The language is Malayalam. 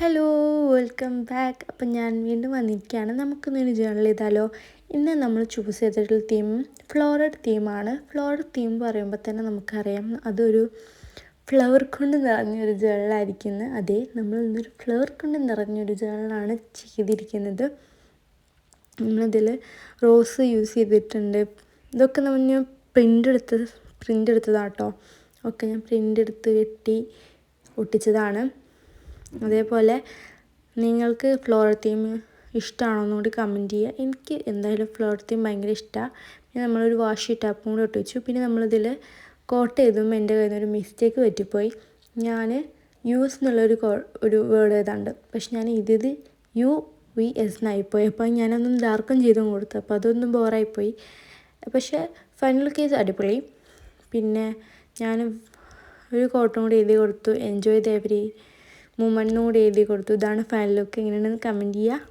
Hello welcome back. അപ്പം ഞാൻ വീണ്ടും വന്നിരിക്കുകയാണ്. നമുക്കിന്നൊരു ജേർണൽ ചെയ്താലോ. ഇന്ന് നമ്മൾ ചൂസ് ചെയ്തിട്ടുള്ള തീം ഫ്ലോറൽ തീമാണ്. ഫ്ലോറൽ തീം പറയുമ്പോൾ തന്നെ നമുക്കറിയാം അതൊരു ഫ്ലവർ കൊണ്ട് നിറഞ്ഞൊരു ജേർണലായിരിക്കുന്നത്. അതെ, നമ്മൾ ഇന്നൊരു ഫ്ലവർ കൊണ്ട് നിറഞ്ഞൊരു ജേർണലാണ് ചെയ്തിരിക്കുന്നത്. നമ്മളിതിൽ റോസ് യൂസ് ചെയ്തിട്ടുണ്ട്. ഇതൊക്കെ ഞാൻ പ്രിൻ്റ് എടുത്തതാട്ടോ. ഒക്കെ ഞാൻ പ്രിൻ്റ് എടുത്ത് വെട്ടി ഒട്ടിച്ചതാണ്. അതേപോലെ നിങ്ങൾക്ക് ഫ്ലോറൽ തീം ഇഷ്ടമാണോ എന്നുകൂടി കമൻറ്റ് ചെയ്യുക. എനിക്ക് എന്തായാലും ഫ്ലോറൽ തീം ഭയങ്കര ഇഷ്ടമാണ്. പിന്നെ നമ്മളൊരു വാഷി ടാപ്പും കൂടി ഒട്ടിച്ചു. പിന്നെ നമ്മളിതിൽ കോട്ട് ചെയ്തുമ്പോൾ എൻ്റെ കയ്യിൽ നിന്നൊരു മിസ്റ്റേക്ക് പറ്റിപ്പോയി. ഞാൻ യൂസ് എന്നുള്ളൊരു വേർഡ് ഏതാണ്ട്, പക്ഷെ ഞാൻ ഇത് UVS എന്നായിപ്പോയി. അപ്പോൾ ഞാനൊന്നും ഡാർക്കും ചെയ്തും കൊടുത്തു. അപ്പോൾ അതൊന്നും ബോറായിപ്പോയി. പക്ഷേ ഫൈനൽ കേസ് അടിപൊളി. പിന്നെ ഞാൻ ഒരു കോട്ടും കൂടി എഴുതി കൊടുത്തു, എൻജോയ് ദ എവരി മൂമെൻറ്റും കൂടി എഴുതി കൊടുത്തു. ഇതാണ് ഫൈനൽ ലുക്ക്. എങ്ങനെയാണെന്ന് കമൻറ്റ് ചെയ്യുക.